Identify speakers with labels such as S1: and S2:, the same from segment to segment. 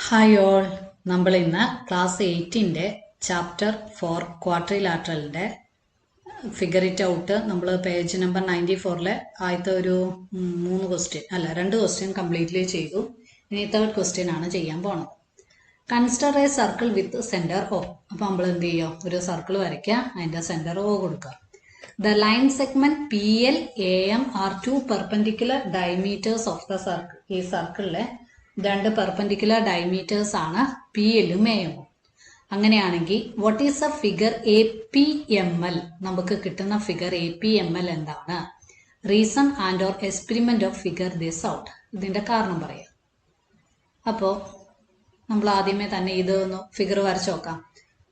S1: Hi all, നമ്മൾ ഇന്ന് class 8ന്റെ ചാപ്റ്റർ 4 ക്വാഡ്രിലാറ്ററലിന്റെ ഫിഗർ ഇറ്റ് ഔട്ട് നമ്മൾ പേജ് നമ്പർ 94 ആദ്യത്തെ ഒരു 2 ക്വസ്റ്റ്യൻ കംപ്ലീറ്റ്ലി ചെയ്തു. ഇനി തേർഡ് ക്വസ്റ്റ്യൻ ആണ് ചെയ്യാൻ പോണത്. Consider A circle with centre O. അപ്പൊ നമ്മൾ എന്ത് ചെയ്യുക, ഒരു സർക്കിൾ വരയ്ക്കുക, അതിന്റെ സെന്റർ O കൊടുക്കുക. The line segment PL, AM are two perpendicular diameters of the circle. ഈ സർക്കിളിലെ രണ്ട് പെർപെൻഡിക്കുലർ ഡയമീറ്റേഴ്സ് ആണ് പി എല്ലും എയും. അങ്ങനെയാണെങ്കിൽ what is a figure A P M L? നമുക്ക് കിട്ടുന്ന figure A P M L എന്താണ്? Reason and or experiment of figure this out. ഇതിന്റെ കാരണം പറയാം. അപ്പോൾ നമ്മൾ ആദ്യമേ തന്നെ ഇതൊന്ന് ഫിഗർ വരച്ചു നോക്കാം.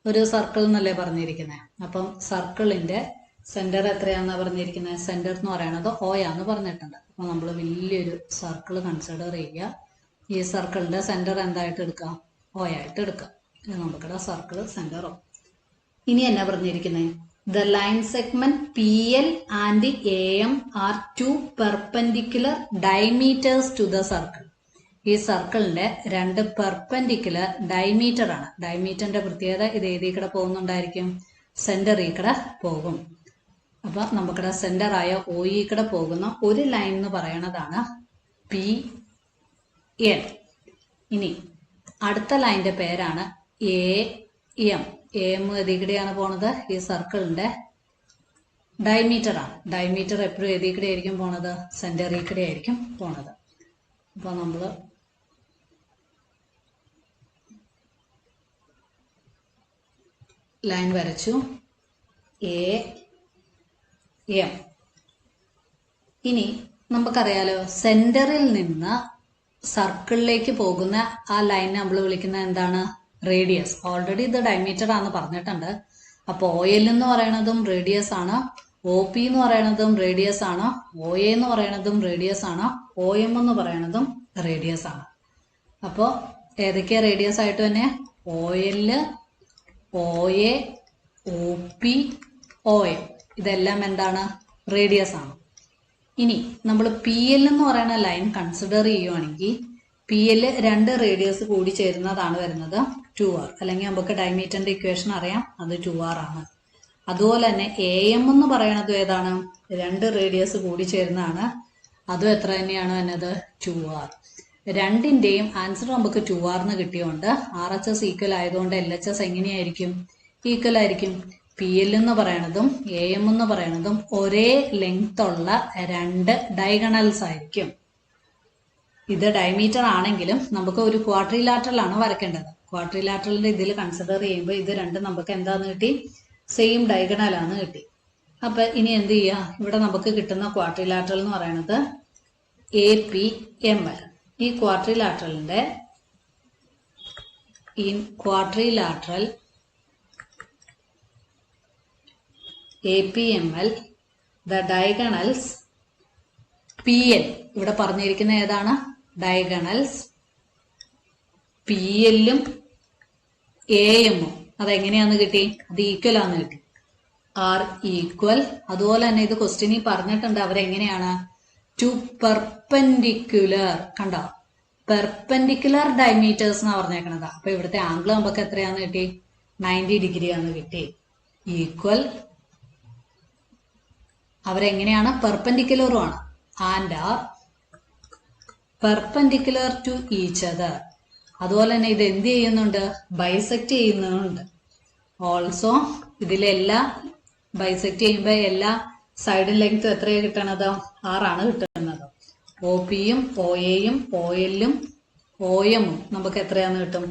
S1: ഒരു സർക്കിൾ എന്നല്ലേ പറഞ്ഞിരിക്കുന്നത്. അപ്പം സർക്കിളിന്റെ സെന്റർ എത്രയാണെന്നാ പറഞ്ഞിരിക്കുന്നത്? സെന്റർ എന്ന് പറയുന്നത് O ആന്ന് പറഞ്ഞിട്ടുണ്ട്. അപ്പൊ നമ്മൾ വലിയൊരു സർക്കിൾ കൺസിഡർ ചെയ്യുക. ഈ സർക്കിളിന്റെ സെന്റർ എന്തായിട്ട് എടുക്കാം? O ആയിട്ട് എടുക്കാം. നമുക്കിവിടെ സർക്കിൾ സെന്റർ O. ഇനി എന്നാ പറഞ്ഞിരിക്കുന്നത്? The line segment P L and A M are two perpendicular diameters to the circle. ഈ സർക്കിളിന്റെ രണ്ട് പെർപെൻഡിക്കുലർ ഡയമീറ്റർ ആണ്. ഡയമീറ്ററിന്റെ പ്രത്യേകത ഇത് ഏതിൽ കൂടെ പോകുന്നുണ്ടായിരിക്കും? സെന്ററിൽ കൂടെ പോകും. അപ്പൊ നമുക്കിവിടെ സെന്റർ ആയ OE കൂടെ പോകുന്ന ഒരു ലൈൻ എന്ന് പറയണതാണ് പി എൽ. ഇനി അടുത്ത ലൈനിന്റെ പേരാണ് എ എം. എം ഏതികൂടെയാണ് പോണത്? ഈ സർക്കിളിന്റെ ഡയമീറ്റർ ആണ്. ഡയമീറ്റർ എപ്പോഴും ഏതികൂടെ ആയിരിക്കും പോണത്? സെന്ററിൽ കൂടെ ആയിരിക്കും പോണത്. അപ്പൊ നമ്മള് ലൈൻ വരച്ചു, എ എം. ഇനി നമുക്കറിയാലോ, സെന്ററിൽ നിന്ന് സർക്കിളിലേക്ക് പോകുന്ന ആ ലൈൻ നമ്മൾ വിളിക്കുന്ന എന്താണ്? റേഡിയസ്. ഓൾറെഡി ഇത് ഡയമീറ്റർ ആണെന്ന് പറഞ്ഞിട്ടുണ്ട്. അപ്പൊ OL എന്ന് പറയണതും റേഡിയസ് ആണ്, OP എന്ന് പറയണതും റേഡിയസ് ആണ്, OA എന്ന് പറയണതും റേഡിയസ് ആണ്, OM എന്ന് പറയണതും റേഡിയസ് ആണ്. അപ്പോ ഏതൊക്കെയാ റേഡിയസ് ആയിട്ട് തന്നെ? OL, OA, OP, OM. ഇതെല്ലാം എന്താണ്? റേഡിയസ് ആണ്. ഇനി നമ്മൾ പി എൽ എന്ന് പറയുന്ന ലൈൻ കൺസിഡർ ചെയ്യുവാണെങ്കിൽ പി എൽ രണ്ട് റേഡിയസ് കൂടി ചേരുന്നതാണ് വരുന്നത് 2R. അല്ലെങ്കിൽ നമുക്ക് ഡയമീറ്ററിന്റെ ഇക്വേഷൻ അറിയാം, അത് 2R ആണ്. അതുപോലെ തന്നെ AM എന്ന് പറയുന്നത് ഏതാണ്? രണ്ട് റേഡിയസ് കൂടി ചേരുന്നതാണ്. അതും എത്ര തന്നെയാണ് വരുന്നത്? 2R. രണ്ടിന്റെയും ആൻസർ നമുക്ക് 2R എന്ന് കിട്ടിയോണ്ട് RHS ഈക്വൽ ആയതുകൊണ്ട് LHS എങ്ങനെയായിരിക്കും? ഈക്വൽ ആയിരിക്കും. പി എൽ എന്ന് പറയണതും AM എന്ന് പറയണതും ഒരേ ലെങ്ത് ഉള്ള രണ്ട് ഡയഗണൽസ് ആയിരിക്കും. ഇത് ഡയമീറ്റർ ആണെങ്കിലും നമുക്ക് ഒരു ക്വാഡ്രിലാറ്ററൽ ആണ് വരയ്ക്കേണ്ടത്. ക്വാഡ്രിലാറ്ററലിന്റെ ഇതിൽ കൺസിഡർ ചെയ്യുമ്പോൾ ഇത് രണ്ടും നമുക്ക് എന്താന്ന് കിട്ടി? സെയിം ഡയഗണൽ ആണ് കിട്ടി. അപ്പൊ ഇനി എന്ത് ചെയ്യാ? ഇവിടെ നമുക്ക് കിട്ടുന്ന ക്വാഡ്രിലാറ്ററൽ എന്ന് പറയുന്നത് APML. ഈ ക്വാഡ്രിലാറ്ററലിന്റെ quadrilateral APML, the diagonals PL. ഇവിടെ പറഞ്ഞിരിക്കുന്ന ഏതാണ്? ഡയഗണൽസ് PL-ഉം AM-ഉം അതെങ്ങനെയാന്ന് കിട്ടി? അത് ഈക്വൽ ആന്ന് കിട്ടി. Are equal. അതുപോലെ തന്നെ ഇത് ക്വസ്റ്റ്യനിൽ പറഞ്ഞിട്ടുണ്ട് അവരെങ്ങനെയാണ്? Two perpendicular. കണ്ടോ? പെർപെൻഡിക്കുലർ ഡയമീറ്റേഴ്സ് എന്നാ പറഞ്ഞേക്കണത്. അപ്പൊ ഇവിടുത്തെ ആംഗിൾ നമുക്ക് എത്രയാന്ന് കിട്ടി? 90 ഡിഗ്രി ആന്ന് കിട്ടി. ഈക്വൽ. അവരെങ്ങനെയാണ്? പെർപെൻഡിക്കുലറും ആണ്. And are perpendicular to each other. അതുപോലെ തന്നെ ഇത് എന്ത് ചെയ്യുന്നുണ്ട്? ബൈസെക്ട് ചെയ്യുന്നുണ്ട്. ഓൾസോ ഇതിലെല്ലാം ബൈസെക്ട് ചെയ്യുമ്പോൾ എല്ലാ സൈഡ് ലെങ്ത് എത്രയാണ് കിട്ടണത്? 6 ആണ് കിട്ടുന്നത്. OP-യും OA-യും OL-ഉം OM-ഉം നമുക്ക് എത്രയാന്ന് കിട്ടും?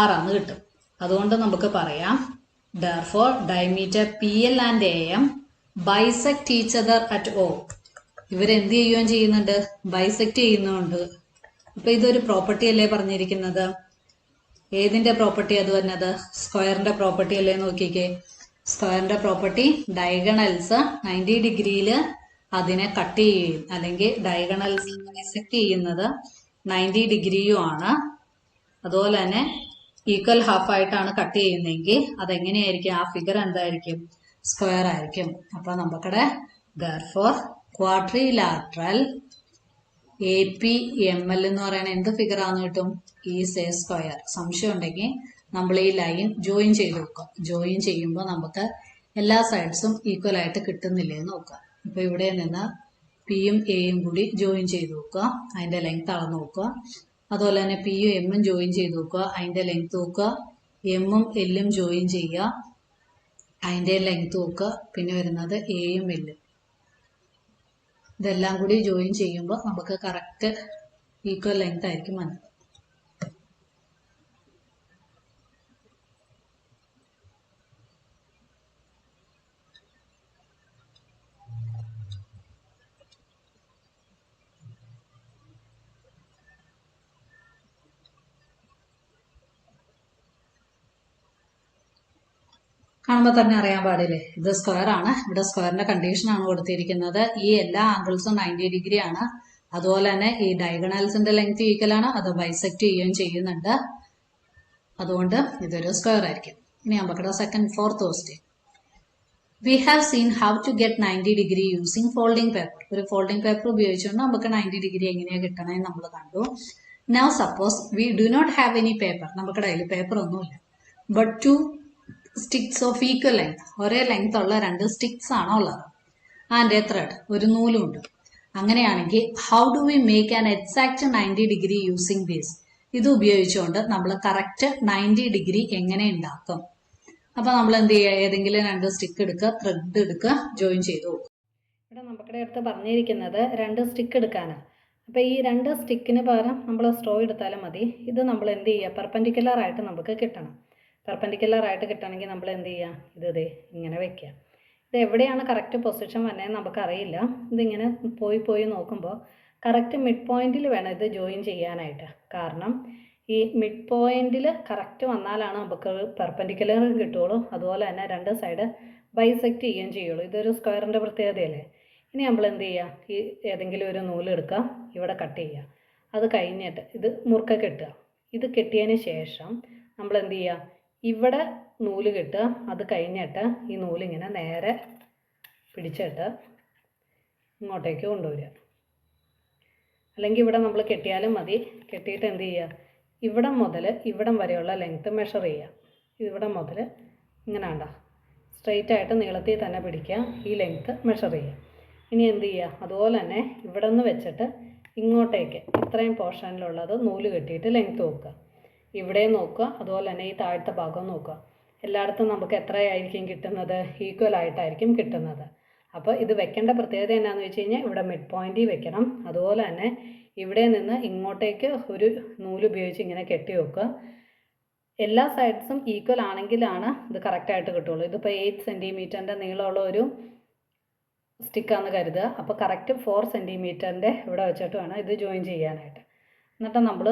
S1: 6 ആണ് കിട്ടും. അതുകൊണ്ട് നമുക്ക് പറയാം therefore diameter PL and AM bisect each other at O. ഇവരെന്ത് ചെയ്യുകയും ചെയ്യുന്നുണ്ട്? ബൈസെക്ട് ചെയ്യുന്നുണ്ട്. അപ്പൊ ഇതൊരു പ്രോപ്പർട്ടി അല്ലേ പറഞ്ഞിരിക്കുന്നത്? ഏതിന്റെ പ്രോപ്പർട്ടി അത് വരുന്നത്? സ്ക്വയറിന്റെ പ്രോപ്പർട്ടി അല്ലേ? നോക്കിക്കേ, സ്ക്വയറിന്റെ പ്രോപ്പർട്ടി ഡയഗണൽസ് 90 ഡിഗ്രിയിൽ അതിനെ കട്ട് ചെയ്യും, അല്ലെങ്കിൽ ഡയഗണൽസ് ബൈസെക്ട് ചെയ്യുന്നത് 90 ഡിഗ്രിയും ആണ്. അതുപോലെ തന്നെ ഈക്വൽ ഹാഫ് ആയിട്ടാണ് കട്ട് ചെയ്യുന്നതെങ്കിൽ അതെങ്ങനെയായിരിക്കും? ആ ഫിഗർ എന്തായിരിക്കും? സ്ക്വയർ ആയിരിക്കും. അപ്പൊ നമുക്കിടെ therefore quadrilateral APML എന്ന് പറയുന്ന എന്ത് ഫിഗർ ആണെന്ന് കിട്ടും? Is A square. സംശയം ഉണ്ടെങ്കിൽ നമ്മൾ ഈ ലൈൻ ജോയിൻ ചെയ്ത് നോക്കുക. ജോയിൻ ചെയ്യുമ്പോൾ നമുക്ക് എല്ലാ സൈഡ്സും ഈക്വൽ ആയിട്ട് കിട്ടുന്നില്ലേ എന്ന് നോക്കുക. ഇപ്പൊ ഇവിടെ നിന്ന് പിയും എയും കൂടി ജോയിൻ ചെയ്ത് നോക്കുക, അതിന്റെ ലെങ്ത് അളന്ന് നോക്കുക. അതുപോലെ തന്നെ പിയും എമ്മും ജോയിൻ ചെയ്ത് നോക്കുക, അതിന്റെ ലെങ്ത് നോക്കുക. എമ്മും എല്ലും ജോയിൻ ചെയ്യുക, അതിന്റെ ലെങ്ത് നോക്കുക. പിന്നെ വരുന്നത് എയും എല്ലും. ഇതെല്ലാം കൂടി ജോയിൻ ചെയ്യുമ്പോൾ നമുക്ക് കറക്റ്റ് ഈക്വൽ ലെങ്ത് ആയിരിക്കും വന്നത്. കാണുമ്പോൾ തന്നെ അറിയാൻ പാടില്ലേ, ഇത് സ്ക്വയർ ആണ്. ഇവിടെ സ്ക്വയറിന്റെ കണ്ടീഷൻ ആണ് കൊടുത്തിരിക്കുന്നത്. ഈ എല്ലാ ആംഗിൾസും 90 ഡിഗ്രി ആണ്. അതുപോലെ തന്നെ ഈ ഡയഗണൽസിന്റെ ലെങ്ത് ഈക്വൽ ആണ്. അത് ബൈസെക്ട് ചെയ്യുകയും ചെയ്യുന്നുണ്ട്. അതുകൊണ്ട് ഇതൊരു സ്ക്വയർ ആയിരിക്കും. ഇനി നമുക്കിവിടെ fourth question. We have seen how to get 90 degree using folding paper. ഒരു ഫോൾഡിംഗ് പേപ്പർ ഉപയോഗിച്ചുകൊണ്ട് നമുക്ക് 90 ഡിഗ്രി എങ്ങനെയാണ് കിട്ടണമെന്ന് നമ്മൾ കണ്ടു. Now suppose we do not have any paper. നമുക്ക് കയ്യിൽ പേപ്പർ ഒന്നുമില്ല. But two sticks of equal length, ഒരേ ലെങ്ത് ഉള്ള 2 സ്റ്റിക്സ് ആണോ ഉള്ളത്. ആൻഡ് എ ത്രെഡ്, ഒരു നൂലുണ്ട്. അങ്ങനെയാണെങ്കിൽ how do we make an exact 90 degree using this. ഇത് ഉപയോഗിച്ചുകൊണ്ട് നമ്മൾ കറക്റ്റ് 90 ഡിഗ്രി എങ്ങനെ ഉണ്ടാക്കും? അപ്പൊ നമ്മൾ എന്ത് ചെയ്യുക? ഏതെങ്കിലും 2 സ്റ്റിക്ക് എടുക്കുക, ത്രെഡ് എടുക്കുക, ജോയിൻ ചെയ്ത് പോകും. ഇവിടെ നമ്മുടെ അടുത്ത് പറഞ്ഞിരിക്കുന്നത് 2 സ്റ്റിക്ക് എടുക്കാനാണ്. അപ്പൊ ഈ 2 സ്റ്റിക്കിന് പകരം നമ്മൾ സ്ട്രോ എടുത്താലും മതി. ഇത് നമ്മൾ എന്ത് ചെയ്യുക? പെർപെൻഡിക്കുലർ ആയിട്ട് നമുക്ക് കിട്ടണം. പെർപെൻഡിക്കുലർ ആയിട്ട് കിട്ടണമെങ്കിൽ നമ്മൾ എന്ത് ചെയ്യുക? ഇത് ഇങ്ങനെ വെക്കുക. ഇത് എവിടെയാണ് കറക്റ്റ് പൊസിഷൻ വന്നതെന്ന് നമുക്കറിയില്ല. ഇതിങ്ങനെ പോയി നോക്കുമ്പോൾ കറക്റ്റ് മിഡ് പോയിന്റിൽ വേണം ഇത് ജോയിൻ ചെയ്യാനായിട്ട്. കാരണം ഈ മിഡ് പോയിന്റിൽ കറക്റ്റ് വന്നാലാണ് നമുക്ക് പെർപെൻഡിക്കുലർ കിട്ടുള്ളൂ. അതുപോലെ തന്നെ 2 സൈഡ് ബൈസെക്ട് ചെയ്യുകയും ചെയ്യുള്ളൂ. ഇതൊരു സ്ക്വയറിൻ്റെ പ്രത്യേകതയല്ലേ. ഇനി നമ്മൾ എന്ത് ചെയ്യുക? ഈ ഏതെങ്കിലും ഒരു നൂലെടുക്കുക, ഇവിടെ കട്ട് ചെയ്യുക. അത് കഴിഞ്ഞിട്ട് ഇത് മുറുക്ക കെട്ടുക. ഇത് കെട്ടിയതിന് ശേഷം നമ്മൾ എന്ത് ചെയ്യുക? ഇവിടെ നൂല് കെട്ടുക. അത് കഴിഞ്ഞിട്ട് ഈ നൂലിങ്ങനെ നേരെ പിടിച്ചിട്ട് ഇങ്ങോട്ടേക്ക് കൊണ്ടുവരിക. അല്ലെങ്കിൽ ഇവിടെ നമ്മൾ കെട്ടിയാലും മതി. കെട്ടിയിട്ട് എന്ത് ചെയ്യുക? ഇവിടം മുതൽ ഇവിടം വരെയുള്ള ലെങ്ത്ത് മെഷർ ചെയ്യുക. ഇവിടം മുതൽ ഇങ്ങനെ വേണ്ട, സ്ട്രെയിറ്റ് ആയിട്ട് നീളത്തിൽ തന്നെ പിടിക്കുക. ഈ ലെങ്ത്ത് മെഷർ ചെയ്യുക. ഇനി എന്ത് ചെയ്യുക? അതുപോലെ തന്നെ ഇവിടെ നിന്ന് വെച്ചിട്ട് ഇങ്ങോട്ടേക്ക് ഇത്രയും പോർഷനിലുള്ളത് നൂല് കെട്ടിയിട്ട് ലെങ്ത്ത് നോക്കുക. ഇവിടെ നോക്കുക. അതുപോലെ തന്നെ ഈ താഴത്തെ ഭാഗം നോക്കുക. എല്ലായിടത്തും നമുക്ക് എത്രയായിരിക്കും കിട്ടുന്നത്? ഈക്വൽ ആയിട്ടായിരിക്കും കിട്ടുന്നത്. അപ്പോൾ ഇത് വെക്കേണ്ട പ്രത്യേകത എന്നാന്ന് വെച്ച് കഴിഞ്ഞാൽ ഇവിടെ മിഡ് പോയിന്റിൽ വെക്കണം. അതുപോലെ തന്നെ ഇവിടെ നിന്ന് ഇങ്ങോട്ടേക്ക് ഒരു നൂല് ഉപയോഗിച്ച് ഇങ്ങനെ കെട്ടി വെക്കുക. എല്ലാ സൈഡ്സും ഈക്വൽ ആണെങ്കിലാണ് ഇത് കറക്റ്റായിട്ട് കിട്ടുള്ളൂ. ഇതിപ്പോൾ 8 സെൻറ്റിമീറ്ററിൻ്റെ നീളമുള്ള ഒരു സ്റ്റിക്കാന്ന് കരുതുക. അപ്പോൾ കറക്റ്റ് 4 സെൻറ്റിമീറ്ററിൻ്റെ ഇവിടെ വെച്ചിട്ട് വേണം ഇത് ജോയിൻ ചെയ്യാനായിട്ട്. എന്നിട്ട് നമ്മൾ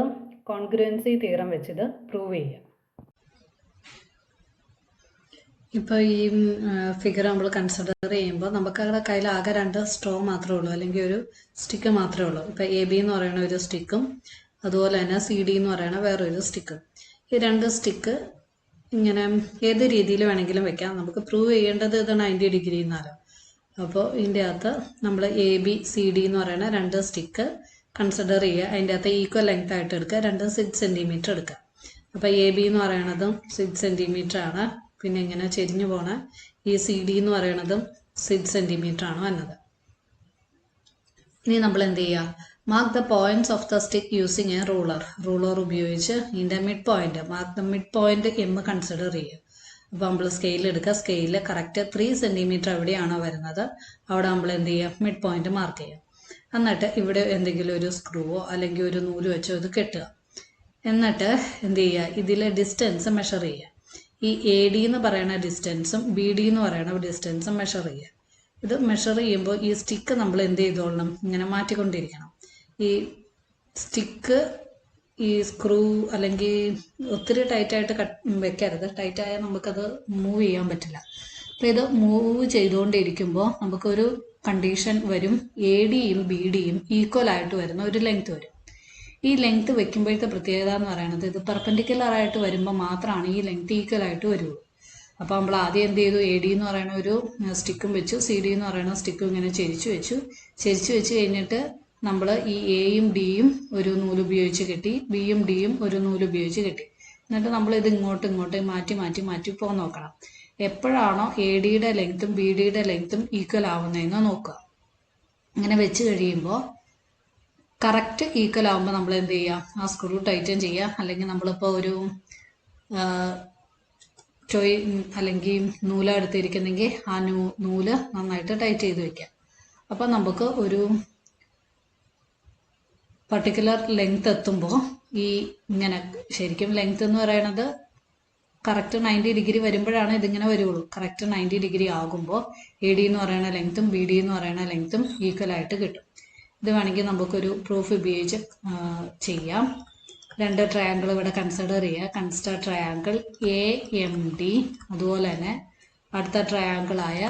S1: കോൺഗ്രുവൻസി തിയറം വെച്ചിത് പ്രൂവ് ചെയ്യുക. ഇപ്പോൾ ഈ ഫിഗർ നമ്മൾ കൺസിഡർ ചെയ്യുമ്പോൾ നമുക്ക് അവിടെ കയ്യിൽ ആകെ 2 സ്ട്രോ മാത്രമേ ഉള്ളൂ, അല്ലെങ്കിൽ ഒരു സ്റ്റിക്ക് മാത്രമേ ഉള്ളൂ. ഇപ്പോൾ AB എന്ന് പറയുന്ന ഒരു സ്റ്റിക്കും അതുപോലെ തന്നെ CD എന്ന് പറയുന്ന വേറൊരു സ്റ്റിക്കും. ഈ 2 സ്റ്റിക്ക് ഇങ്ങനെ ഏത് രീതിയിൽ വേണമെങ്കിലും വെക്കാം. നമുക്ക് പ്രൂവ് ചെയ്യേണ്ടത് ഇത് 90 ഡിഗ്രി എന്നാണ്. അപ്പോൾ ഇതിൻ്റെ അകത്ത് നമ്മൾ ABCD എന്ന് പറയുന്ന 2 സ്റ്റിക്ക് കൺസിഡർ ചെയ്യുക. അതിൻ്റെ അകത്ത് ഈക്വൽ ലെങ്ത് ആയിട്ട് എടുക്കുക. 2 6 സെൻറ്റിമീറ്റർ എടുക്കുക. അപ്പോൾ AB എന്ന് പറയുന്നതും 6 സെൻറ്റിമീറ്റർ ആണ്. പിന്നെ ഇങ്ങനെ ചെരിഞ്ഞു പോണ ഈ CD എന്ന് പറയുന്നതും 6 സെൻറ്റിമീറ്റർ ആണ് വന്നത്. ഇനി നമ്മൾ എന്ത് ചെയ്യുക? Mark the points of the stick using A ruler. Ruler ഉപയോഗിച്ച് ഇതിൻ്റെ mid point, mark the mid point M consider ചെയ്യുക. അപ്പോൾ നമ്മൾ സ്കെയിൽ എടുക്കുക. സ്കെയില് കറക്റ്റ് 3 സെൻറ്റിമീറ്റർ എവിടെയാണോ വരുന്നത് അവിടെ നമ്മൾ എന്ത് ചെയ്യുക? മിഡ് പോയിന്റ് മാർക്ക് ചെയ്യുക. എന്നിട്ട് ഇവിടെ എന്തെങ്കിലും ഒരു സ്ക്രൂവോ അല്ലെങ്കിൽ ഒരു നൂല് വെച്ചോ ഇത് കെട്ടുക. എന്നിട്ട് എന്ത് ചെയ്യുക? ഇതിലെ ഡിസ്റ്റൻസ് മെഷർ ചെയ്യുക. ഈ AD എന്ന് പറയുന്ന ഡിസ്റ്റൻസും BD എന്ന് പറയുന്ന ഡിസ്റ്റൻസും മെഷർ ചെയ്യുക. ഇത് മെഷർ ചെയ്യുമ്പോൾ ഈ സ്റ്റിക്ക് നമ്മൾ എന്ത് ചെയ്തോളണം? ഇങ്ങനെ മാറ്റിക്കൊണ്ടിരിക്കണം. ഈ സ്റ്റിക്ക് ഈ സ്ക്രൂ അല്ലെങ്കിൽ ഒത്തിരി ടൈറ്റായിട്ട് വെക്കരുത്. ടൈറ്റായാൽ നമുക്കത് മൂവ് ചെയ്യാൻ പറ്റില്ല. അപ്പോൾ ഇത് മൂവ് ചെയ്തുകൊണ്ടിരിക്കുമ്പോൾ നമുക്കൊരു കണ്ടീഷൻ വരും. ADയും BDയും ഈക്വൽ ആയിട്ട് വരുന്ന ഒരു ലെങ്ത് വരും. ഈ ലെങ്ത് വെക്കുമ്പോഴത്തെ പ്രത്യേകത എന്ന് പറയുന്നത് ഇത് പെർപെൻഡിക്കുലർ ആയിട്ട് വരുമ്പോൾ മാത്രമാണ് ഈ ലെങ്ത് ഈക്വൽ ആയിട്ട് വരുള്ളൂ. അപ്പോൾ നമ്മൾ ആദ്യം എന്ത് ചെയ്തു? AD എന്ന് പറയുന്ന ഒരു സ്റ്റിക്കും വെച്ചു, CD എന്ന് പറയുന്ന സ്റ്റിക്കും ഇങ്ങനെ ചെരിച്ചു വെച്ചു കഴിഞ്ഞിട്ട് നമ്മൾ ഈ എയും ഡിയും ഒരു നൂല് ഉപയോഗിച്ച് കെട്ടി, ബിയും ഡിയും ഒരു നൂല് ഉപയോഗിച്ച് കെട്ടി. എന്നിട്ട് നമ്മൾ ഇത് ഇങ്ങോട്ട് മാറ്റി മാറ്റി മാറ്റി പോകാൻ നോക്കണം. എപ്പോഴാണോ എ ഡിയുടെ ലെങ്ത്തും ബി ഡിയുടെ ലെങ്ത്തും ഈക്വൽ ആവുന്നതെന്ന് നോക്കുക. അങ്ങനെ വെച്ച് കഴിയുമ്പോൾ കറക്റ്റ് ഈക്വൽ ആവുമ്പോൾ നമ്മൾ എന്ത് ചെയ്യുക, ആ സ്ക്രൂ ടൈറ്റൻ ചെയ്യുക. അല്ലെങ്കിൽ നമ്മളിപ്പോൾ ഒരു ടോയ് അല്ലെങ്കിൽ നൂല എടുത്തിരിക്കുന്നെങ്കിൽ ആ നൂല് നന്നായിട്ട് ടൈറ്റ് ചെയ്ത് വെക്കാം. അപ്പം നമുക്ക് ഒരു പർട്ടിക്കുലർ ലെങ്ത് എത്തുമ്പോൾ ഈ ഇങ്ങനെ ശരിക്കും ലെങ്ത് എന്ന് പറയുന്നത് കറക്റ്റ് 90 ഡിഗ്രി വരുമ്പോഴാണ് ഇതിങ്ങനെ വരുള്ളൂ. കറക്റ്റ് 90 ഡിഗ്രി ആകുമ്പോൾ എ ഡി എന്ന് പറയുന്ന ലെങ്ത്തും ബി ഡി എന്ന് പറയുന്ന ലെങ്ത്തും ഈക്വൽ ആയിട്ട് കിട്ടും. ഇത് വേണമെങ്കിൽ നമുക്കൊരു പ്രൂഫ് ഉപയോഗിച്ച് ചെയ്യാം. രണ്ട് ട്രയാങ്കിൾ ഇവിടെ കൺസിഡർ ചെയ്യുക. Consider triangle A M D, അതുപോലെ തന്നെ അടുത്ത ട്രയാങ്കിളായ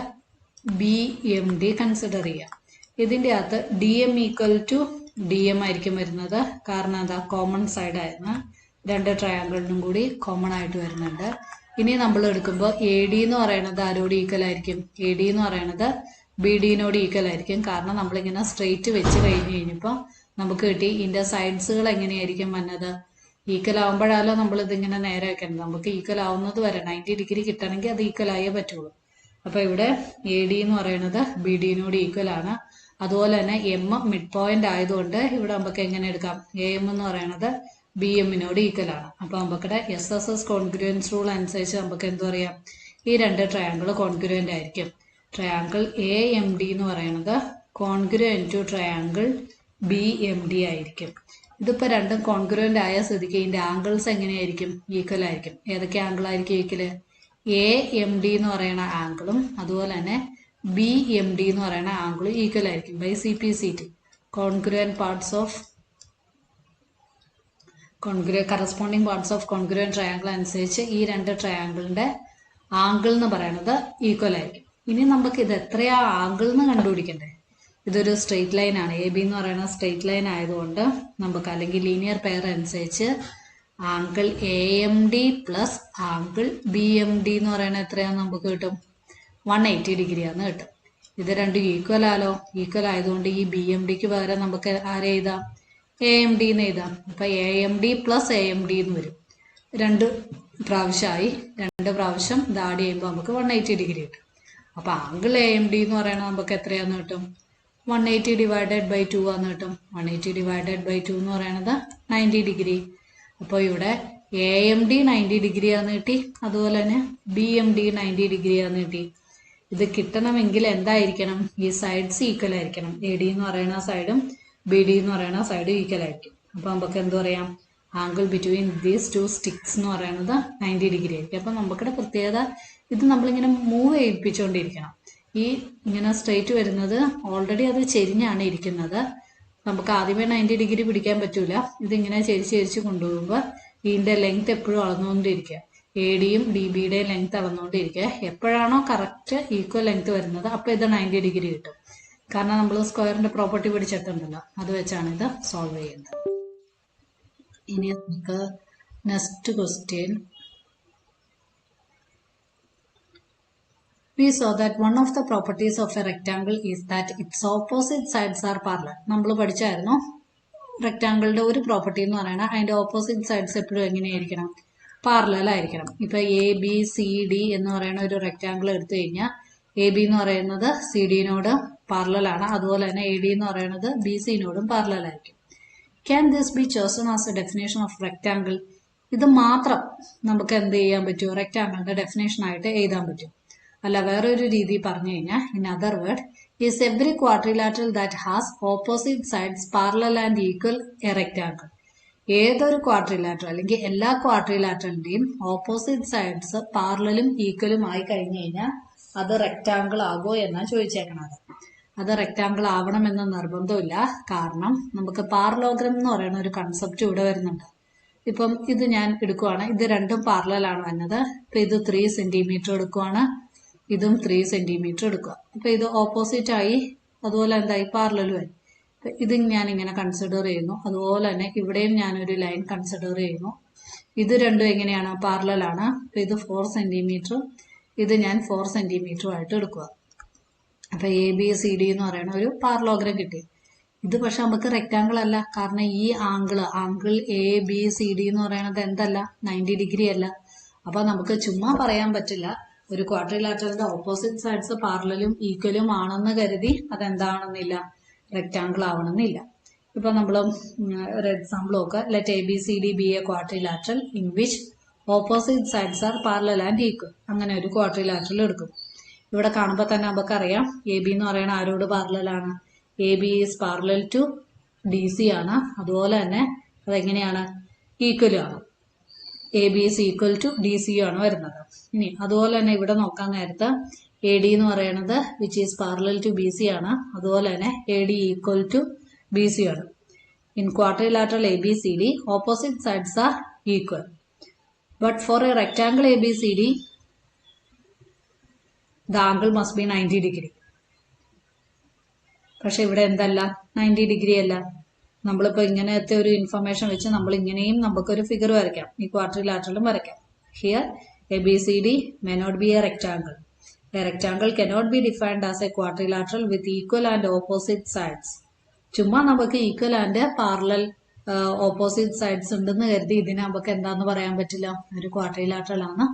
S1: ബി എം ഡി കൺസിഡർ ചെയ്യുക. ഇതിൻ്റെ അകത്ത് D M equal to D M ആയിരിക്കും വരുന്നത്. കാരണം എന്താ, കോമൺ സൈഡ് ആയിരുന്നു. രണ്ട് ട്രയാങ്കിളിനും കൂടി കോമൺ ആയിട്ട് വരുന്നുണ്ട്. ഇനി നമ്മൾ എടുക്കുമ്പോൾ എ ഡി എന്ന് പറയുന്നത് ആരോട് ഈക്വൽ ആയിരിക്കും? എ ഡി എന്ന് പറയുന്നത് ബി ഡിനോട് ഈക്വൽ ആയിരിക്കും. കാരണം നമ്മളിങ്ങനെ സ്ട്രെയിറ്റ് വെച്ച് കഴിഞ്ഞ് കഴിഞ്ഞപ്പോൾ നമുക്ക് കിട്ടി ഇതിൻ്റെ സൈഡ്സുകൾ എങ്ങനെയായിരിക്കും വന്നത്? ഈക്വൽ ആവുമ്പോഴാലോ നമ്മൾ ഇതിങ്ങനെ നേരെ വെക്കണം. നമുക്ക് ഈക്വൽ ആവുന്നത് വരെ 90 ഡിഗ്രി കിട്ടണമെങ്കിൽ അത് ഈക്വൽ ആയേ പറ്റുള്ളൂ. അപ്പോൾ ഇവിടെ എ ഡി എന്ന് പറയുന്നത് ബി ഡിനോട് ഈക്വൽ ആണ്. അതുപോലെ തന്നെ എം മിഡ് പോയിന്റ് ആയതുകൊണ്ട് ഇവിടെ നമുക്ക് എങ്ങനെ എടുക്കാം? എ എം എന്ന് പറയുന്നത് ബി എമ്മിനോട് ഈക്വൽ ആണ്. അപ്പോൾ നമുക്കിവിടെ S S S congruence rule അനുസരിച്ച് നമുക്ക് എന്ത് പറയാം? ഈ രണ്ട് ട്രയാങ്കിൾ കോൺഗ്രുവൻ്റ് ആയിരിക്കും. ട്രയാങ്കിൾ എ എം ഡി എന്ന് പറയുന്നത് congruent to triangle B M D ആയിരിക്കും. ഇതിപ്പോൾ രണ്ടും കോൺഗ്രുവൻ്റ് ആയ സ്ഥിതിക്ക് ഇതിൻ്റെ ആംഗിൾസ് എങ്ങനെയായിരിക്കും? ഈക്വൽ ആയിരിക്കും. ഏതൊക്കെ ആംഗിൾ ആയിരിക്കും ഈക്വൽ? എ എം ഡി എന്ന് പറയുന്ന ആംഗിളും അതുപോലെ തന്നെ ബി എം ഡി എന്ന് പറയുന്ന ആംഗിളും ഈക്വൽ ആയിരിക്കും by C P C T. Congruent parts of corresponding parts of congruent triangle അനുസരിച്ച് ഈ രണ്ട് ട്രയാങ്കിളിൻ്റെ ആംഗിൾ എന്ന് പറയുന്നത് ഈക്വൽ ആയിരിക്കും. ഇനി നമുക്ക് ഇത് എത്രയാ ആംഗിൾ എന്ന് കണ്ടുപിടിക്കണ്ടേ? ഇതൊരു സ്ട്രെയിറ്റ് ലൈൻ ആണ്. എ ബി എന്ന് പറയുന്ന സ്ട്രെയിറ്റ് ലൈൻ ആയതുകൊണ്ട് നമുക്ക് അല്ലെങ്കിൽ ലീനിയർ പെയർ അനുസരിച്ച് angle A M D plus angle B M D എന്ന് പറയുന്നത് എത്രയാണെന്ന് നമുക്ക് കിട്ടും? 180 ഡിഗ്രിയാന്ന് കിട്ടും. ഇത് രണ്ടും ഈക്വൽ ആലോ. ഈക്വൽ ആയതുകൊണ്ട് ഈ ബി എം ഡിക്ക് പകരം നമുക്ക് ആരെ എഴുതാം? എ എം ഡി എന്ന് എഴുതാം. അപ്പം A M D plus A M D എന്ന് വരും. രണ്ട് പ്രാവശ്യമായി. രണ്ട് പ്രാവശ്യം ഇത് ആഡ് ചെയ്യുമ്പോൾ നമുക്ക് 180 ഡിഗ്രി കിട്ടും. അപ്പോൾ ആംഗിൾ എ എം ഡി എന്ന് പറയുന്നത് നമുക്ക് എത്രയാന്ന് കിട്ടും? 180 ഡിവൈഡഡ് ബൈ 2 ആന്ന് കിട്ടും. 180 ഡിവൈഡഡ് ബൈ 2 എന്ന് പറയുന്നത് 90 ഡിഗ്രി. അപ്പോൾ ഇവിടെ എ എം ഡി 90 ഡിഗ്രി ആന്ന് കിട്ടി. അതുപോലെ തന്നെ ബി എം ഡി 90 ഡിഗ്രി ആന്ന് കിട്ടി. ഇത് കിട്ടണമെങ്കിൽ എന്തായിരിക്കണം? ഈ സൈഡ്സ് ഈക്വൽ ആയിരിക്കണം. എ ഡി എന്ന് പറയുന്ന സൈഡും ബി ഡി എന്ന് പറയുന്ന സൈഡും ഈക്വൽ ആയിരിക്കും. അപ്പോൾ നമുക്ക് എന്ത് പറയാം? Angle between these two sticks എന്ന് പറയുന്നത് 90 ഡിഗ്രി ആയിരിക്കും. അപ്പം നമുക്കിടെ പ്രത്യേകത ഇത് നമ്മളിങ്ങനെ മൂവ് ചെയ്യിപ്പിച്ചുകൊണ്ടിരിക്കണം. ഈ ഇങ്ങനെ സ്ട്രെയിറ്റ് വരുന്നത് ഓൾറെഡി അത് ചെരിഞ്ഞാണ് ഇരിക്കുന്നത്. നമുക്ക് ആദ്യമേ 90 ഡിഗ്രി പിടിക്കാൻ പറ്റൂല. ഇതിങ്ങനെ ചെരിച്ച് കൊണ്ടുപോകുമ്പോൾ ഇതിൻ്റെ ലെങ്ത് എപ്പോഴും അളന്നുകൊണ്ടിരിക്കുക. എ ഡിയും ഡി ബിയുടെയും ലെങ്ത് അളന്നുകൊണ്ടിരിക്കുക. എപ്പോഴാണോ കറക്റ്റ് ഈക്വൽ ലെങ്ത് വരുന്നത് അപ്പോൾ ഇത് 90 ഡിഗ്രി കിട്ടും. കാരണം നമ്മൾ സ്ക്വയറിന്റെ പ്രോപ്പർട്ടി പഠിച്ചിട്ടുണ്ടല്ലോ, അത് വെച്ചാണ് ഇത് സോൾവ് ചെയ്യുന്നത്. ഇനി നമുക്ക് next question. We saw that one of the properties of a rectangle is that its opposite sides are parallel. നമ്മൾ പഠിച്ചായിരുന്നു റെക്ടാങ്കിളിന്റെ ഒരു പ്രോപ്പർട്ടി എന്ന് പറയുന്നത് അതിന്റെ ഓപ്പോസിറ്റ് സൈഡ്സ് എപ്പോഴും എങ്ങനെയായിരിക്കണം? പാരലൽ ആയിരിക്കണം. ഇപ്പൊ എ ബി സി ഡി എന്ന് പറയുന്ന ഒരു റെക്ടാങ്കിൾ എടുത്തു കഴിഞ്ഞാൽ എ ബി എന്ന് പറയുന്നത് സി ഡിനോട് പാരലൽ ആണ്. അതുപോലെ തന്നെ എ ഡി എന്ന് പറയുന്നത് ബി സിനോടും പാരലൽ ആയിരിക്കും. Can this B chosen as A definition of rectangle? ഇത് മാത്രം നമുക്ക് എന്ത് ചെയ്യാൻ പറ്റുമോ? റെക്ടാങ്കിളിന്റെ ഡെഫിനേഷൻ ആയിട്ട് എഴുതാൻ പറ്റും. അല്ല, വേറൊരു രീതി പറഞ്ഞു കഴിഞ്ഞാൽ, in other word, is every quadrilateral that has opposite sides parallel and equal A rectangle. ഏതൊരു ക്വാഡ്രിലാറ്ററൽ അല്ലെങ്കിൽ എല്ലാ ക്വാഡ്രിലാറ്ററലിന്റെയും ഓപ്പോസിറ്റ് സൈഡ്സ് പാരലലും ഈക്വലും ആയി കഴിഞ്ഞു കഴിഞ്ഞാൽ അത് റെക്ടാങ്കിൾ ആകുമോ എന്നാണ് ചോദിച്ചേക്കണത്. അത് റെക്ടാങ്കിൾ ആവണമെന്ന് നിർബന്ധമില്ല. കാരണം നമുക്ക് പാരലോഗ്രം എന്ന് പറയുന്ന ഒരു കൺസെപ്റ്റ് ഇവിടെ വരുന്നുണ്ട്. ഇപ്പം ഇത് ഞാൻ എടുക്കുവാണ്, ഇത് രണ്ടും പാരലലാണ് വന്നത്. ഇപ്പൊ ഇത് 3 സെന്റിമീറ്റർ എടുക്കുവാണ്, ഇതും 3 സെന്റിമീറ്റർ എടുക്കുക. അപ്പൊ ഇത് ഓപ്പോസിറ്റ് ആയി, അതുപോലെ എന്തായി? പാരലലുമായി. ഇത് ഞാൻ ഇങ്ങനെ കൺസിഡർ ചെയ്യുന്നു. അതുപോലെ തന്നെ ഇവിടെയും ഞാനൊരു ലൈൻ കൺസിഡർ ചെയ്യുന്നു. ഇത് രണ്ടും എങ്ങനെയാണ്? പാരലലാണ്. അപ്പൊ ഇത് 4 സെന്റിമീറ്റർ, ഇത് ഞാൻ 4 സെന്റിമീറ്ററും ആയിട്ട് എടുക്കുക. അപ്പൊ എ ബി സി ഡി എന്ന് പറയുന്ന ഒരു പാരലോഗ്രം കിട്ടി. ഇത് പക്ഷെ നമുക്ക് റെക്റ്റാങ്കിൾ അല്ല, കാരണം ഈ ആംഗിൾ ABCD എന്ന് പറയുന്നത് എന്തല്ല, 90 ഡിഗ്രി അല്ല. അപ്പൊ നമുക്ക് ചുമ്മാ പറയാൻ പറ്റില്ല ഒരു ക്വാഡ്രിലാറ്ററലിന്റെ ഓപ്പോസിറ്റ് സൈഡ്സ് പാരലലും ഈക്വലും ആണെന്ന് കരുതി അതെന്താണെന്നില്ല, റെക്റ്റാങ്കിൾ ആവണമെന്നില്ല. ഇപ്പൊ നമ്മൾ ഒരു എക്സാമ്പിൾ നോക്കുക. Let ABCD B A quadrilateral in which opposite sides R parallel and equal. അങ്ങനെ ഒരു ക്വാഡ്രിലാറ്ററൽ എടുക്കും. ഇവിടെ കാണുമ്പോൾ തന്നെ നമുക്കറിയാം AB എന്ന് പറയുന്ന ആരോട് പാരലലാണ്, AB is parallel to DC ആണ്. അതുപോലെ തന്നെ അതെങ്ങനെയാണ്, ഈക്വലും ആണ്. AB is equal to DC ആണ് വരുന്നത്. ഇനി അതുപോലെ തന്നെ ഇവിടെ നോക്കാൻ നേരത്ത് AD എന്ന് പറയുന്നത് which is parallel to BC ആണ്. അതുപോലെ തന്നെ AD ഈക്വൽ ടു BC ആണ്. In quadrilateral ABCD opposite sides are equal. But for a rectangle ABCD the angle must be 90 degree. പക്ഷെ ഇവിടെ എന്തല്ല, 90 ഡിഗ്രി അല്ല. നമ്മളിപ്പോ ഇങ്ങനത്തെ ഒരു ഇൻഫർമേഷൻ വെച്ച് നമ്മൾ ഇങ്ങനെയും നമുക്കൊരു ഫിഗർ വരയ്ക്കാം, ഈ ക്വാഡ്രിലാറ്ററലും വരയ്ക്കാം. Here ABCD may not be a rectangle. A rectangle cannot be defined as a quadrilateral with equal and opposite sides. ചുമ്മാ നമുക്ക് equal and parallel opposite sides ഉണ്ടെന്ന് കരുതി ഇതിനെ നമുക്ക് എന്താന്ന് പറയാൻ പറ്റില്ല, ഒരു ക്വാഡ്രിലാറ്ററൽ ആണ്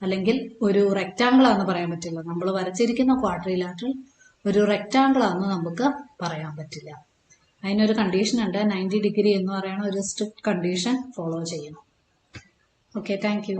S1: അല്ലെങ്കിൽ ഒരു റെക്റ്റാങ്കിൾ ആണെന്ന് പറയാൻ പറ്റില്ല. നമ്മൾ വരച്ചിരിക്കുന്ന ക്വാഡ്രിലാറ്ററൽ ഒരു റെക്റ്റാങ്കിൾ ആണെന്ന് നമുക്ക് പറയാൻ പറ്റില്ല. അതിനൊരു കണ്ടീഷൻ ഉണ്ട്, 90 ഡിഗ്രി എന്ന് പറയുന്ന ഒരു സ്ട്രിക്റ്റ് കണ്ടീഷൻ ഫോളോ ചെയ്യണം. Okay, thank you.